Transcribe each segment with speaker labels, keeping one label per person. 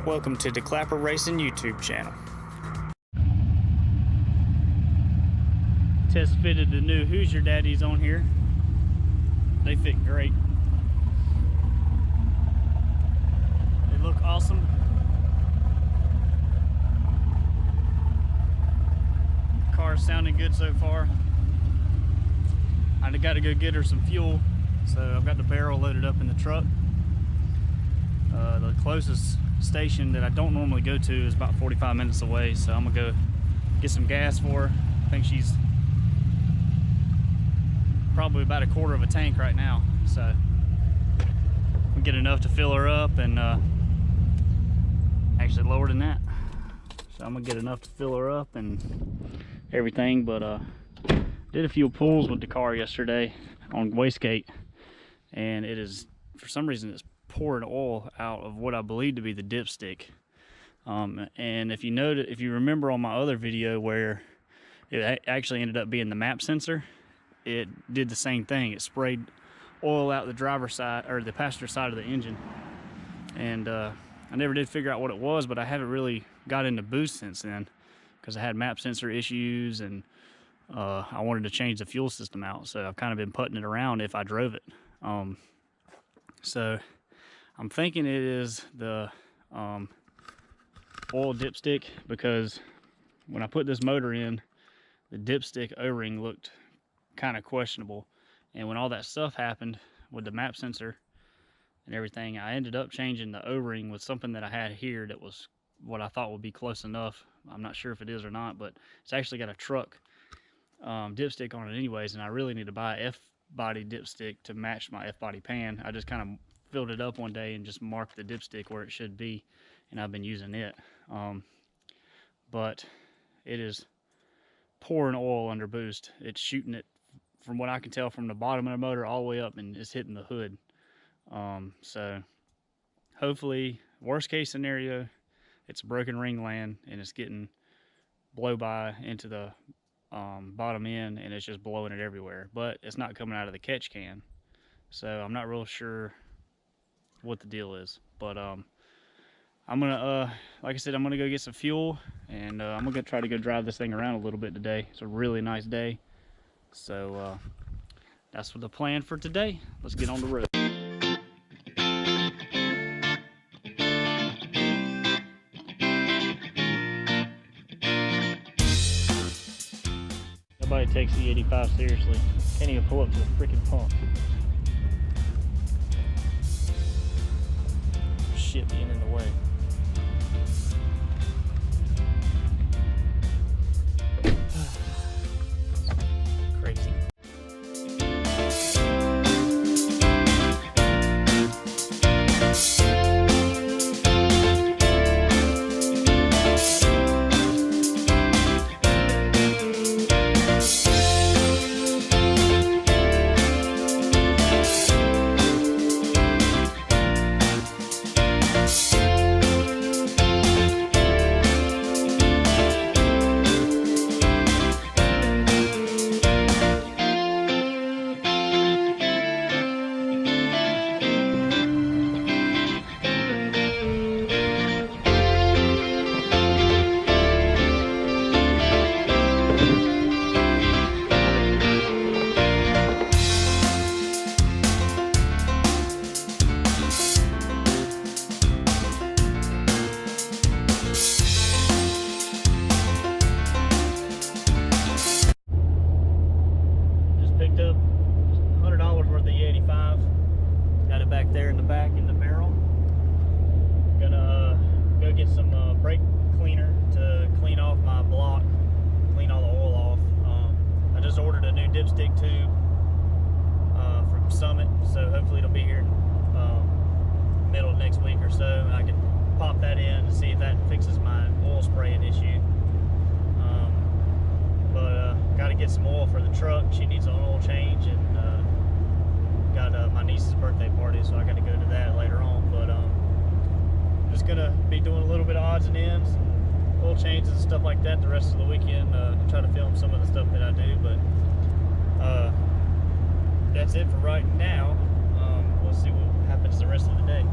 Speaker 1: Welcome to the Clapper Racing YouTube channel. Test fitted the new Who's Your Daddies on here. They fit great. They look awesome. Car's sounding good so far. I got to go get her some fuel, so I've got the barrel loaded up in the truck. The closest station that I don't normally go to is about 45 minutes away, so I'm gonna go get some gas for her. I think she's probably about a quarter of a tank right now, so we get enough to fill her up, and actually lower than that. So I'm gonna get enough to fill her up and everything. But did a few pulls with the car yesterday on wastegate, and it is, for some reason, it's pouring oil out of what I believe to be the dipstick. And if you remember on my other video where it actually ended up being the map sensor, it did the same thing. It sprayed oil out the driver's side, or the passenger side of the engine. And I never did figure out what it was, but I haven't really got into boost since then because I had map sensor issues, and I wanted to change the fuel system out. So I've kind of been putting it around if I drove it. So I'm thinking it is the oil dipstick, because when I put this motor in, the dipstick O-ring looked kind of questionable. And when all that stuff happened with the map sensor and everything, I ended up changing the O-ring with something that I had here that was what I thought would be close enough. I'm not sure if it is or not, but it's actually got a truck dipstick on it anyways, and I really need to buy a F-body dipstick to match my F-body pan. I just kind of filled it up one day and just marked the dipstick where it should be, and I've been using it. But it is pouring oil under boost. It's shooting it, from what I can tell, from the bottom of the motor all the way up, and it's hitting the hood. So hopefully, worst case scenario, it's a broken ring land and it's getting blow by into the bottom end, and it's just blowing it everywhere, but it's not coming out of the catch can. So I'm not real sure what the deal is, but I'm gonna like I said, I'm gonna go get some fuel, and I'm gonna try to go drive this thing around a little bit today. It's a really nice day, so that's what the plan for today. Let's get on the road. Nobody takes the E85 seriously. Can't even pull up to the freaking pump. Shit being in the way. Crazy. Got it back there in the back in the barrel. Gonna go get some brake cleaner to clean off my block, clean all the oil off. I just ordered a new dipstick tube from Summit, so hopefully it'll be here middle of next week or so, and I can pop that in and see if that fixes my oil spraying issue. But got to get some oil for the truck. She needs an oil change, and got my niece's birthday party, so I got to go to that later on. But just gonna be doing a little bit of odds and ends, oil changes and stuff like that the rest of the weekend. Try to film some of the stuff that I do, but that's it for right now. We'll see what happens the rest of the day.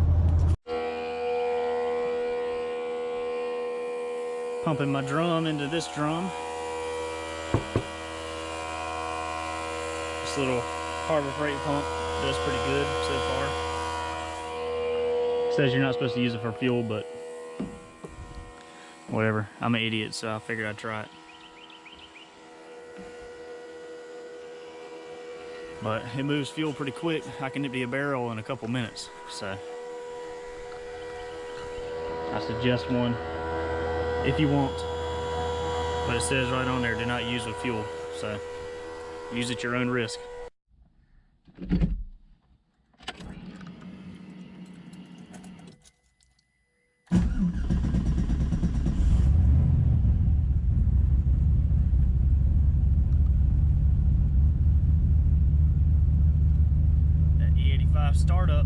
Speaker 1: pumping my drum into this drum. This little Harbor Freight pump does pretty good so far. It says you're not supposed to use it for fuel, but whatever. I'm an idiot, so I figured I'd try it. But it moves fuel pretty quick. I can empty a barrel in a couple minutes, so I suggest one if you want. But it says right on there, do not use with fuel, so use at your own risk. That E85 startup.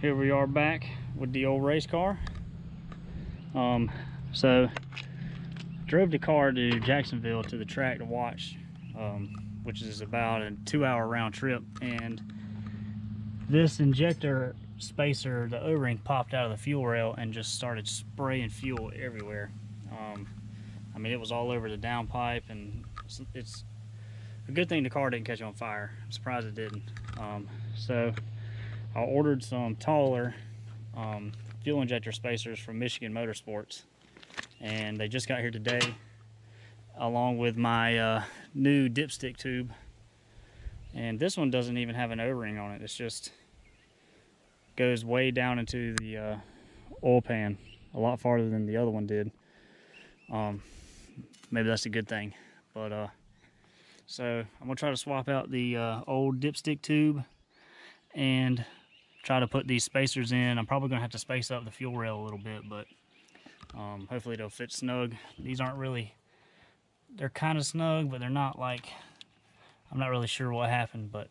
Speaker 1: Here we are back with the old race car. So drove the car to Jacksonville to the track to watch, which is about a 2-hour round trip, and this injector spacer, the O-ring, popped out of the fuel rail and just started spraying fuel everywhere. I mean, it was all over the downpipe, and it's a good thing the car didn't catch on fire. I'm surprised it didn't. So I ordered some taller fuel injector spacers from Michigan Motorsports, and they just got here today, along with my new dipstick tube. And this one doesn't even have an O-ring on it. It's just goes way down into the oil pan, a lot farther than the other one did. Maybe that's a good thing. But so I'm gonna try to swap out the old dipstick tube and try to put these spacers in. I'm probably gonna have to space up the fuel rail a little bit, but hopefully they'll fit snug. These aren't really, they're kind of snug, but they're not like, I'm not really sure what happened, but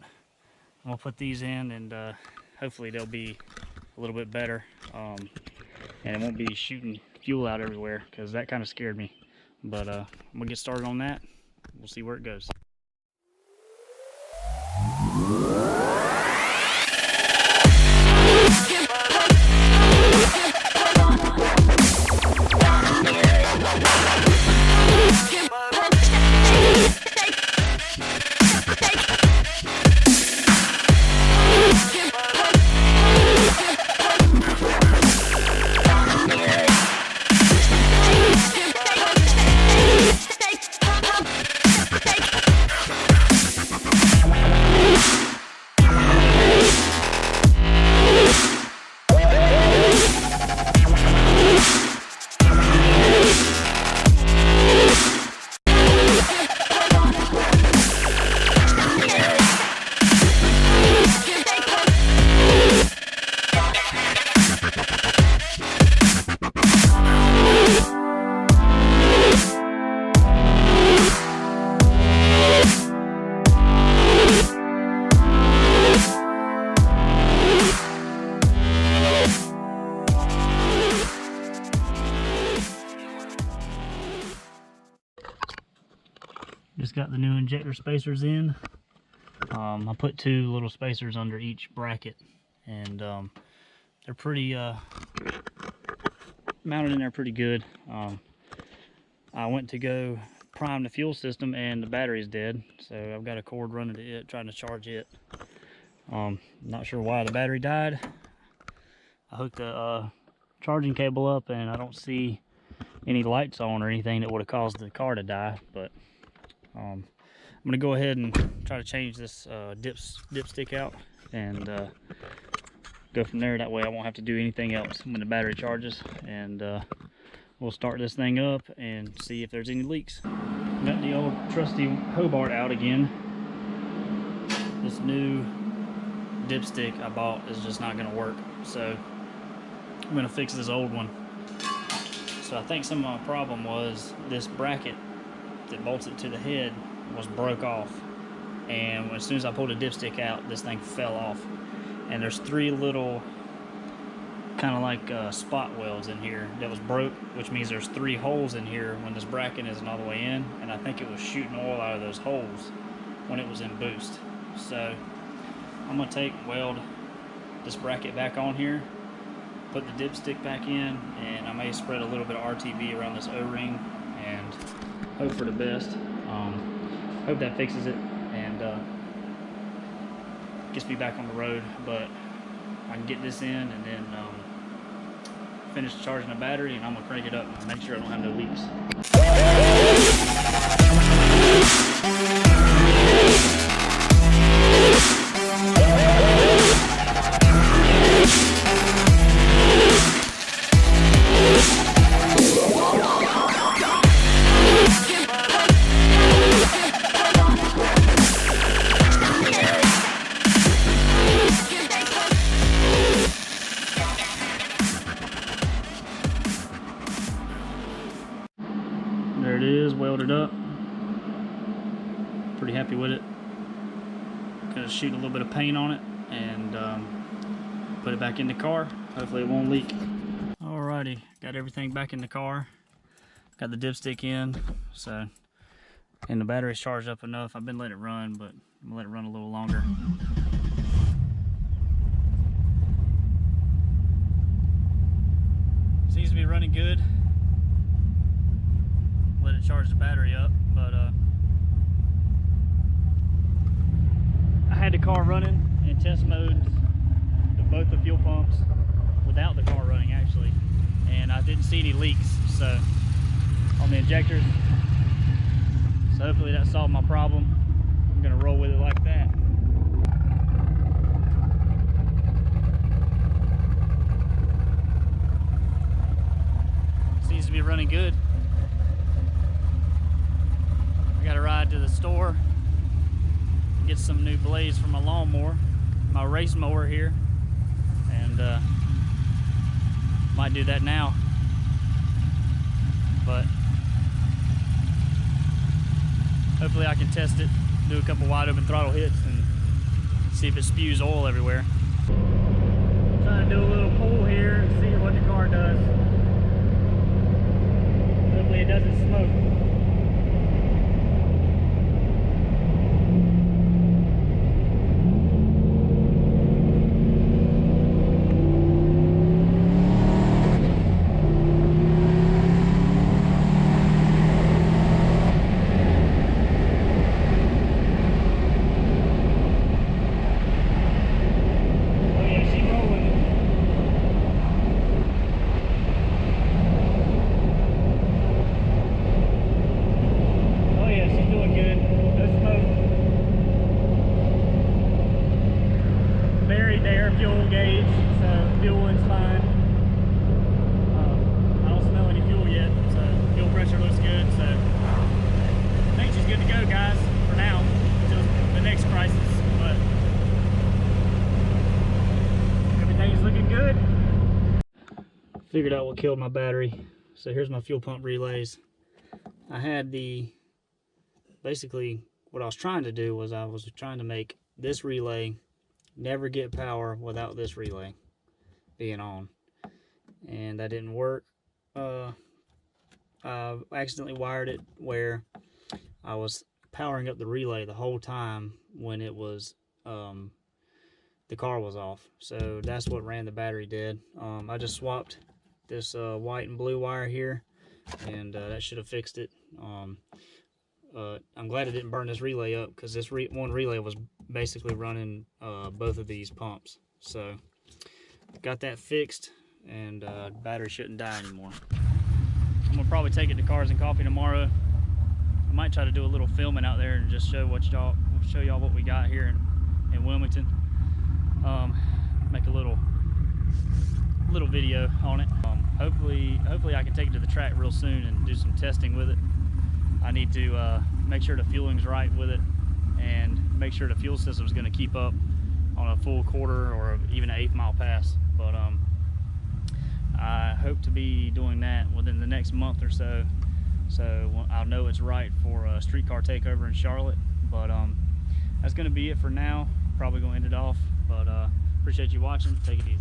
Speaker 1: I'm gonna put these in, and hopefully they'll be a little bit better, and it won't be shooting fuel out everywhere, because that kind of scared me. But I'm gonna get started on that. We'll see where it goes. Just got the new injector spacers in. I put 2 little spacers under each bracket, and they're pretty mounted in there pretty good. I went to go prime the fuel system and the battery's dead, so I've got a cord running to it trying to charge it. Not sure why the battery died. I hooked the charging cable up, and I don't see any lights on or anything that would have caused the car to die, but I'm gonna go ahead and try to change this dipstick out and go from there. That way I won't have to do anything else when the battery charges, and we'll start this thing up and see if there's any leaks. Got the old trusty Hobart out again. This new dipstick I bought is just not gonna work, so I'm gonna fix this old one. So I think some of my problem was this bracket that bolts it to the head was broke off, and as soon as I pulled the dipstick out, this thing fell off. And there's 3 little kind of like spot welds in here that was broke, which means there's 3 holes in here when this bracket isn't all the way in, and I think it was shooting oil out of those holes when it was in boost. So I'm gonna weld this bracket back on here, put the dipstick back in, and I may spread a little bit of RTB around this O-ring and hope for the best. Hope that fixes it and gets me back on the road. But I can get this in and then finish charging the battery, and I'm gonna crank it up and make sure I don't have no leaks. There it is, welded up. Pretty happy with it. Gonna shoot a little bit of paint on it and put it back in the car. Hopefully it won't leak. Alrighty, got everything back in the car. Got the dipstick in, and the battery's charged up enough. I've been letting it run, but I'm gonna let it run a little longer. Seems to be running good. Let it charge the battery up, but I had the car running in test mode, both the fuel pumps, without the car running actually, and I didn't see any leaks so on the injectors. So hopefully that solved my problem. I'm gonna roll with it like that. Seems to be running good. I got to ride to the store, get some new blades for my lawnmower, my race mower here, and might do that now. But hopefully I can test it, do a couple wide open throttle hits, and see if it spews oil everywhere. Trying to do a little pull here and see what the car does. Hopefully it doesn't smoke. Fuel gauge, so fuel is fine. I don't smell any fuel yet, so fuel pressure looks good. So I think she's good to go, guys, for now, until the next crisis. But everything's looking good. Figured out what killed my battery. So here's my fuel pump relays. I had basically what I was trying to do was I was trying to make this relay never get power without this relay being on, and that didn't work. I accidentally wired it where I was powering up the relay the whole time when it was the car was off, so that's what ran the battery dead. I just swapped this white and blue wire here, and that should have fixed it. I'm glad it didn't burn this relay up, because this one relay was basically running both of these pumps. So got that fixed, and battery shouldn't die anymore. I'm gonna probably take it to Cars and Coffee tomorrow I might try to do a little filming out there and just show y'all what we got here in Wilmington. Make a little video on it. Hopefully I can take it to the track real soon and do some testing with it. I need to make sure the fueling's right with it and make sure the fuel system's going to keep up on a full quarter or even an 1/8 mile pass. But I hope to be doing that within the next month or so. So I'll know it's right for a streetcar takeover in Charlotte. But that's going to be it for now. Probably going to end it off. But appreciate you watching. Take it easy.